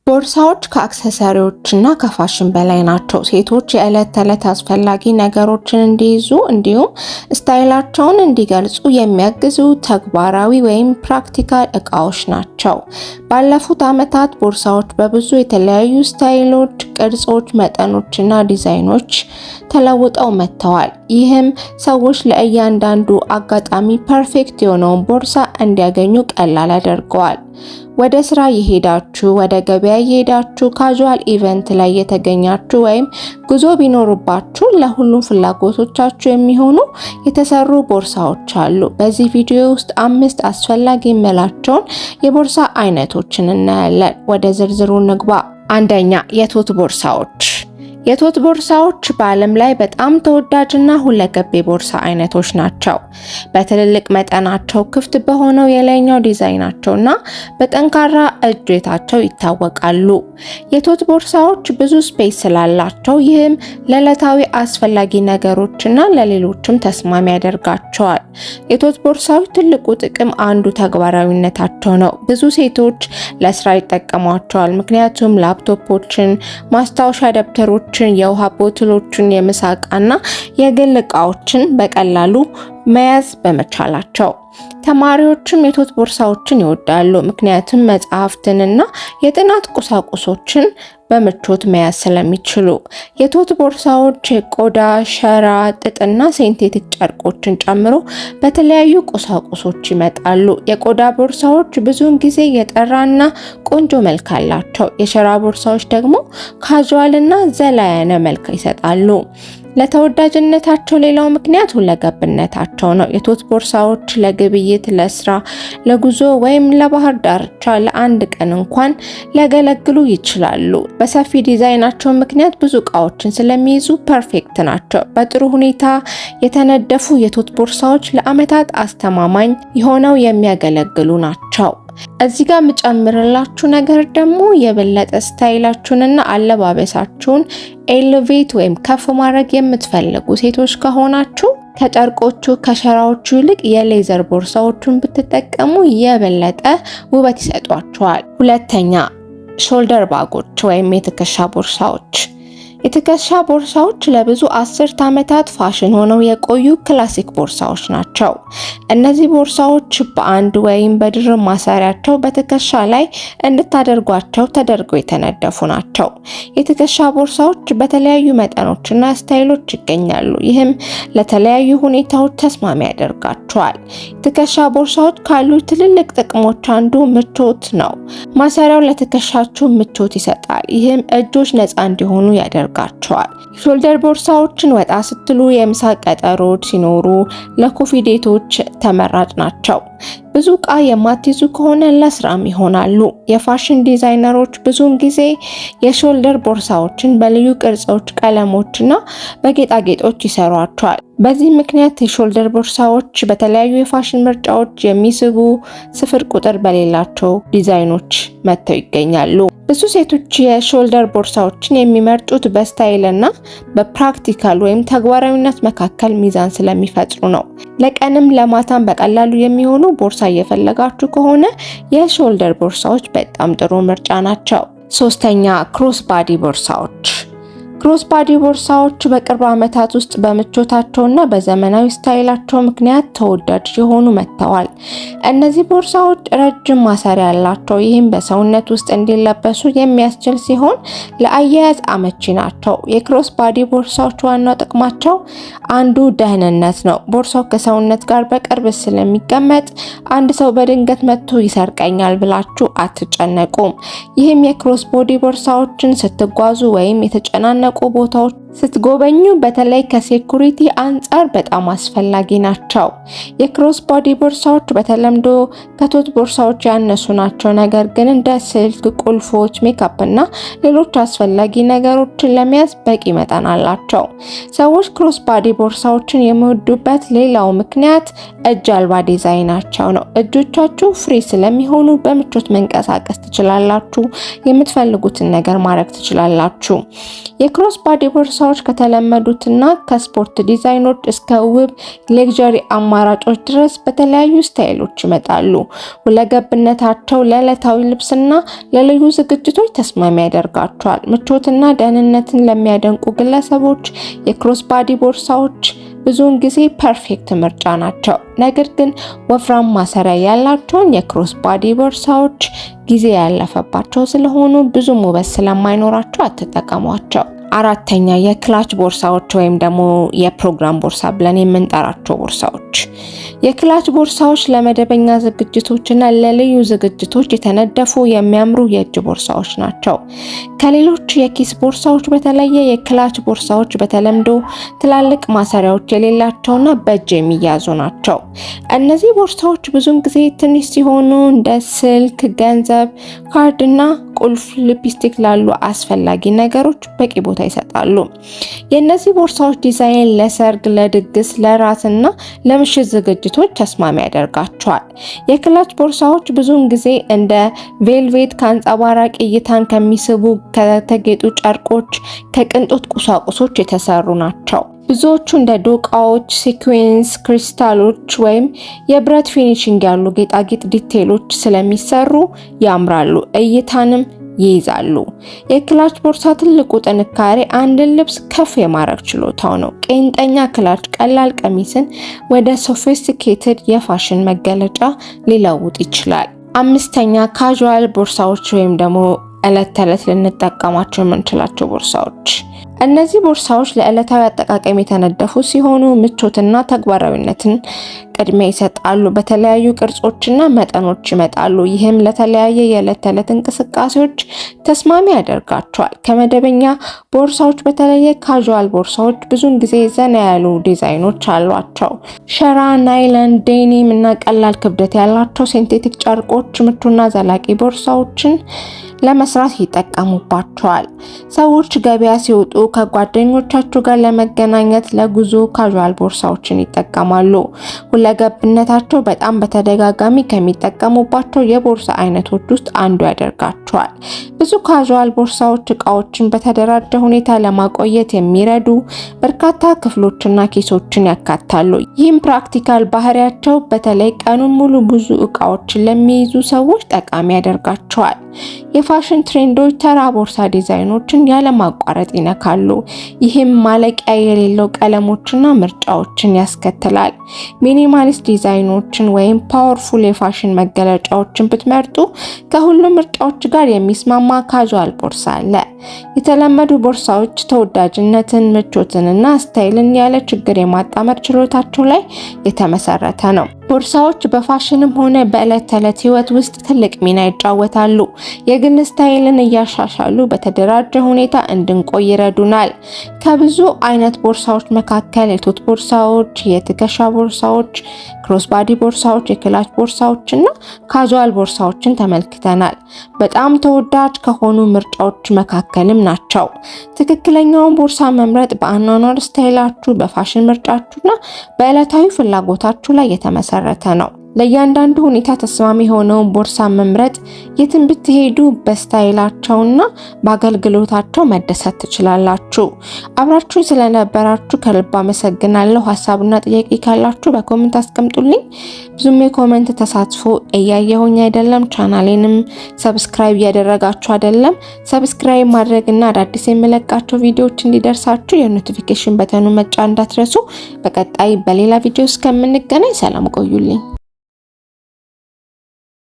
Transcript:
ቦርሳዎች ከአክሰሰሪዎችና ከፋሽን በላይ ናቸው። ሴቶች የዕለት ተዕለት አስፈላጊ ነገሮችን እንዲይዙ እንዲሁም ስታይላቸውን እንዲገልጹ የሚያግዙ ተግባራዊ ወይም ፕራክቲካል እቃዎች ናቸው። ባለፉት ዓመታት ቦርሳዎች በብዙ የተለያዩ ስታይሎች፣ ቅርጾች፣ መጠኖችና ዲዛይኖች ተለውጠው መጥተዋል። ይህም ሰዎች ለእያንዳንዱ አጋጣሚ ፐርፌክት የሆነውን ቦርሳ እንዲያገኙ ቀላል ያደርገዋል። ወደ ስራ የሄዳችሁ፣ ወደ ገበያ የሄዳችሁ፣ ካዥዋል ኢቨንት ላይ የተገኛችሁ ወይም ጉዞ ቢኖርባችሁ ለሁሉም ፍላጎቶቻችሁ የሚሆኑ የተሰሩ ቦርሳዎች አሉ። በዚህ ቪዲዮ ውስጥ 5 አስፈላጊ የምላቸውን የቦርሳ አይነቶችን እናያለን። ወደ ዝርዝሩ እንግባ። አንደኛ፣ የቶት ቦርሳዎች። የቶት ቦርሳዎች በዓለም ላይ በጣም ተወዳጅና ሁለገብ የቦርሳ አይነቶች ናቸው። በትልልቅ መጠናቸው፣ ክፍት በሆነው የላይኛው ዲዛይናቸውና በጠንካራ እጀታቸው ይታወቃሉ። የቶት ቦርሳዎች ብዙ ስፔስ ስላላቸው ይህም ለዕለታዊ አስፈላጊ ነገሮችና ለሌሎችም ተስማሚ ያደርጋቸዋል። የቶት ቦርሳዎች ትልቁ ጥቅም አንዱ ተግባራዊነታቸው ነው። ብዙ ሴቶች ለስራ ይጠቀሟቸዋል፣ ምክንያቱም ላፕቶፖችን፣ ማስታወሻ ደብተሮች፣ የውሃ ቦትሎችን፣ የምሳ ዕቃና የግል ዕቃዎችን በቀላሉ መያዝ በመቻላቸው። ተማሪዎችም የቶት ቦርሳዎችን ይወዳሉ፣ ምክንያቱም መጽሐፍትንና የጥናት ቁሳቁሶችን በምቾት መያዝ ስለሚችሉ። የቶት ቦርሳዎች የቆዳ፣ ሸራ፣ ጥጥና ሴንቴቲክ ጨርቆችን ጨምሮ በተለያዩ ቁሳቁሶች ይመጣሉ። የቆዳ ቦርሳዎች ብዙውን ጊዜ የጠራና ቆንጆ መልክ አላቸው። የሸራ ቦርሳዎች ደግሞ ካዥዋልና ዘላ ያለ መልክ ይሰጣሉ። ለተወዳጅነታቸው ሌላው ምክንያት ሁለገብነታቸው ነው። የቶት ቦርሳዎች ለግብይት፣ ለስራ፣ ለጉዞ ወይም ለባህር ዳርቻ ለአንድ ቀን እንኳን ሊያገለግሉ ይችላሉ። በሰፊ ዲዛይናቸው ምክንያት ብዙ እቃዎችን ስለሚይዙ ፐርፌክት ናቸው። በጥሩ ሁኔታ የተነደፉ የቶት ቦርሳዎች ለዓመታት አስተማማኝ ሆነው የሚያገለግሉ ናቸው። እዚህ ጋር የምጨምርላችሁ ነገር ደግሞ የበለጠ ስታይላችሁንና አለባበሳችሁን ኤሌቬት ወይም ከፍ ማድረግ የምትፈልጉ ሴቶች ከሆናችሁ ከጨርቆቹ ከሸራዎቹ ይልቅ የሌዘር ቦርሳዎቹን ብትጠቀሙ የበለጠ ውበት ይሰጧቸዋል። ሁለተኛ፣ ሾልደር ባጎች ወይም የትከሻ ቦርሳዎች። የትከሻ ቦርሳዎች ለብዙ አስርት ዓመታት ፋሽን ሆነው የቆዩ ክላሲክ ቦርሳዎች ናቸው። እነዚህ ቦርሳዎች በአንድ ወይም በድርብ ማሰሪያቸው በትከሻ ላይ እንድታደርጓቸው ተደርገው የተነደፉ ናቸው። የትከሻ ቦርሳዎች በተለያዩ መጠኖችና ስታይሎች ይገኛሉ። ይህም ለተለያዩ ሁኔታዎች ተስማሚ ያደርጋቸዋል። የትከሻ ቦርሳዎች ካሉ ትልልቅ ጥቅሞች አንዱ ምቾት ነው። ማሰሪያው ለትከሻችሁ ምቾት ይሰጣል። ይህም እጆች ነፃ እንዲሆኑ ያደርጋቸዋል። የሾልደር ቦርሳዎችን ወጣ ስትሉ፣ የምሳ ቀጠሮች ሲኖሩ፣ ለኮፊ ዴቶች ተመራጭ ናቸው። ብዙ ዕቃ የማትይዙ ከሆነ ለስራም ይሆናሉ። የፋሽን ዲዛይነሮች ብዙውን ጊዜ የሾልደር ቦርሳዎችን በልዩ ቅርጾች፣ ቀለሞችና በጌጣጌጦች ይሰሯቸዋል። በዚህ ምክንያት የሾልደር ቦርሳዎች በተለያዩ የፋሽን ምርጫዎች የሚስቡ ስፍር ቁጥር በሌላቸው ዲዛይኖች መጥተው ይገኛሉ። ብዙ ሴቶች የሾልደር ቦርሳዎችን የሚመርጡት በስታይልና በፕራክቲካል ወይም ተግባራዊነት መካከል ሚዛን ስለሚፈጥሩ ነው። ለቀንም ለማታም በቀላሉ የሚሆኑ ቦርሳ እየፈለጋችሁ ከሆነ የሾልደር ቦርሳዎች በጣም ጥሩ ምርጫ ናቸው። ሶስተኛ፣ ክሮስ ባዲ ቦርሳዎች። ክሮስ ባዲ ቦርሳዎች በቅርብ ዓመታት ውስጥ በምቾታቸውና በዘመናዊ ስታይላቸው ምክንያት ተወዳጅ የሆኑ መጥተዋል። እነዚህ ቦርሳዎች ረጅም ማሰሪያ ያላቸው፣ ይህም በሰውነት ውስጥ እንዲለበሱ የሚያስችል ሲሆን ለአያያዝ አመቺ ናቸው። የክሮስ ባዲ ቦርሳዎች ዋናው ጥቅማቸው አንዱ ደህንነት ነው። ቦርሳው ከሰውነት ጋር በቅርብ ስለሚቀመጥ አንድ ሰው በድንገት መጥቶ ይሰርቀኛል ብላችሁ አትጨነቁም። ይህም የክሮስ ቦዲ ቦርሳዎችን ስትጓዙ ወይም የተጨናነቁ ቦታዎች ስትጎበኙ በተለይ ከሴኩሪቲ አንጻር በጣም አስፈላጊ ናቸው። የክሮስ ቦዲ ቦርሳዎች በተለምዶ ከቶት ቦርሳዎች ያነሱ ናቸው፣ ነገር ግን እንደ ስልክ፣ ቁልፎች፣ ሜካፕ እና ሌሎች አስፈላጊ ነገሮችን ለመያዝ በቂ መጠን አላቸው። ሰዎች ክሮስ ቦዲ ቦርሳዎችን የሚወዱበት ሌላው ምክንያት እጅ አልባ ዲዛይናቸው ነው። እጆቻችሁ ፍሪ ስለሚሆኑ በምቾት መንቀሳቀስ ትችላላችሁ፣ የምትፈልጉትን ነገር ማድረግ ትችላላችሁ። የክሮስ ቦዲ ቦርሳ ቦርሳዎች ከተለመዱትና ከስፖርት ዲዛይኖች እስከ ውብ ሌክዠሪ አማራጮች ድረስ በተለያዩ ስታይሎች ይመጣሉ። ሁለገብነታቸው ለዕለታዊ ልብስና ለልዩ ዝግጅቶች ተስማሚ ያደርጋቸዋል። ምቾትና ደህንነትን ለሚያደንቁ ግለሰቦች የክሮስ ባዲ ቦርሳዎች ብዙውን ጊዜ ፐርፌክት ምርጫ ናቸው። ነገር ግን ወፍራም ማሰሪያ ያላቸውን የክሮስ ባዲ ቦርሳዎች ጊዜ ያለፈባቸው ስለሆኑ ብዙም ውበት ስለማይኖራቸው አትጠቀሟቸው። አራተኛ የክላች ቦርሳዎች ወይም ደግሞ የፕሮግራም ቦርሳ ብለን የምንጠራቸው ቦርሳዎች። የክላች ቦርሳዎች ለመደበኛ ዝግጅቶችና ለልዩ ዝግጅቶች የተነደፉ የሚያምሩ የእጅ ቦርሳዎች ናቸው። ከሌሎች የኪስ ቦርሳዎች በተለየ የክላች ቦርሳዎች በተለምዶ ትላልቅ ማሰሪያዎች የሌላቸውና በእጅ የሚያዙ ናቸው። እነዚህ ቦርሳዎች ብዙውን ጊዜ ትንሽ ሲሆኑ እንደ ስልክ፣ ገንዘብ፣ ካርድና ቁልፍ፣ ሊፕስቲክ ላሉ አስፈላጊ ነገሮች በቂ ቦታ ይሰጣሉ። የእነዚህ ቦርሳዎች ዲዛይን ለሰርግ፣ ለድግስ፣ ለራትና ለምሽት ዝግጅቶች ተስማሚ ያደርጋቸዋል። የክላች ቦርሳዎች ብዙውን ጊዜ እንደ ቬልቬት ከአንጸባራቂ እይታን ከሚስቡ ከተጌጡ ጨርቆች፣ ከቅንጦት ቁሳቁሶች የተሰሩ ናቸው። ብዙዎቹ እንደ ዶቃዎች፣ ሲኩዌንስ፣ ክሪስታሎች ወይም የብረት ፊኒሺንግ ያሉ ጌጣጌጥ ዲቴሎች ስለሚሰሩ ያምራሉ፣ እይታንም ይይዛሉ። የክላች ቦርሳ ትልቁ ጥንካሬ አንድን ልብስ ከፍ የማድረግ ችሎታው ነው። ቄንጠኛ ክላች ቀላል ቀሚስን ወደ ሶፊስቲኬትድ የፋሽን መገለጫ ሊለውጥ ይችላል። አምስተኛ ካዥዋል ቦርሳዎች ወይም ደግሞ ዕለት ተዕለት ልንጠቀማቸው የምንችላቸው ቦርሳዎች። እነዚህ ቦርሳዎች ለዕለታዊ አጠቃቀም የተነደፉ ሲሆኑ ምቾትና ተግባራዊነትን ቅድሚያ ይሰጣሉ። በተለያዩ ቅርጾችና መጠኖች ይመጣሉ። ይህም ለተለያየ የዕለት ተዕለት እንቅስቃሴዎች ተስማሚ ያደርጋቸዋል። ከመደበኛ ቦርሳዎች በተለየ ካዥዋል ቦርሳዎች ብዙውን ጊዜ ዘና ያሉ ዲዛይኖች አሏቸው። ሸራ፣ ናይለን፣ ዴኒም እና ቀላል ክብደት ያላቸው ሲንቴቲክ ጨርቆች ምቹና ዘላቂ ቦርሳዎችን ለመስራት ይጠቀሙባቸዋል። ሰዎች ገበያ ሲወጡ ከጓደኞቻቸው ጋር ለመገናኘት ለጉዞ ካዥዋል ቦርሳዎችን ይጠቀማሉ። ሁለገብነታቸው በጣም በተደጋጋሚ ከሚጠቀሙባቸው የቦርሳ አይነቶች ውስጥ አንዱ ያደርጋቸዋል። ብዙ ካዥዋል ቦርሳዎች እቃዎችን በተደራጀ ሁኔታ ለማቆየት የሚረዱ በርካታ ክፍሎችና ኪሶችን ያካታሉ። ይህም ፕራክቲካል ባህሪያቸው በተለይ ቀኑን ሙሉ ብዙ እቃዎችን ለሚይዙ ሰዎች ጠቃሚ ያደርጋቸዋል። የፋሽን ትሬንዶች ተራ ቦርሳ ዲዛይኖችን ያለማቋረጥ ይነካሉ። ይህም ማለቂያ የሌለው ቀለሞችና ምርጫዎችን ያስከትላል። ሚኒማሊስት ዲዛይኖችን ወይም ፓወርፉል የፋሽን መገለጫዎችን ብትመርጡ ከሁሉም ምርጫዎች ጋር የሚስማማ ካዥዋል ቦርሳ አለ። የተለመዱ ቦርሳዎች ተወዳጅነትን፣ ምቾትንና ስታይልን ያለ ችግር የማጣመር ችሎታቸው ላይ የተመሰረተ ነው። ቦርሳዎች በፋሽንም ሆነ በዕለት ተዕለት ህይወት ውስጥ ትልቅ ሚና ይጫወታሉ። የግል ስታይልን እያሻሻሉ በተደራጀ ሁኔታ እንድንቆይ ይረዱናል። ከብዙ አይነት ቦርሳዎች መካከል የቶት ቦርሳዎች፣ የትከሻ ቦርሳዎች፣ ክሮስባዲ ቦርሳዎች፣ የክላች ቦርሳዎች እና ካዥዋል ቦርሳዎችን ተመልክተናል። በጣም ተወዳጅ ከሆኑ ምርጫዎች መካከልም ናቸው። ትክክለኛውን ቦርሳ መምረጥ በአኗኗር ስታይላችሁ፣ በፋሽን ምርጫችሁና በዕለታዊ ፍላጎታችሁ ላይ የተመሰረተ ነው። ለእያንዳንዱ ሁኔታ ተስማሚ የሆነውን ቦርሳ መምረጥ የትም ብትሄዱ በስታይላቸውና በአገልግሎታቸው መደሰት ትችላላችሁ። አብራችሁ ስለነበራችሁ ከልብ አመሰግናለሁ። ሀሳብና ጥያቄ ካላችሁ በኮሜንት አስቀምጡልኝ። ብዙም የኮሜንት ተሳትፎ እያየሁኝ አይደለም። ቻናሌንም ሰብስክራይብ እያደረጋችሁ አይደለም። ሰብስክራይብ ማድረግና አዳዲስ የምለቃቸው ቪዲዮዎች እንዲደርሳችሁ የኖቲፊኬሽን በተኑ መጫን እንዳትረሱ። በቀጣይ በሌላ ቪዲዮ እስከምንገናኝ ሰላም ቆዩልኝ።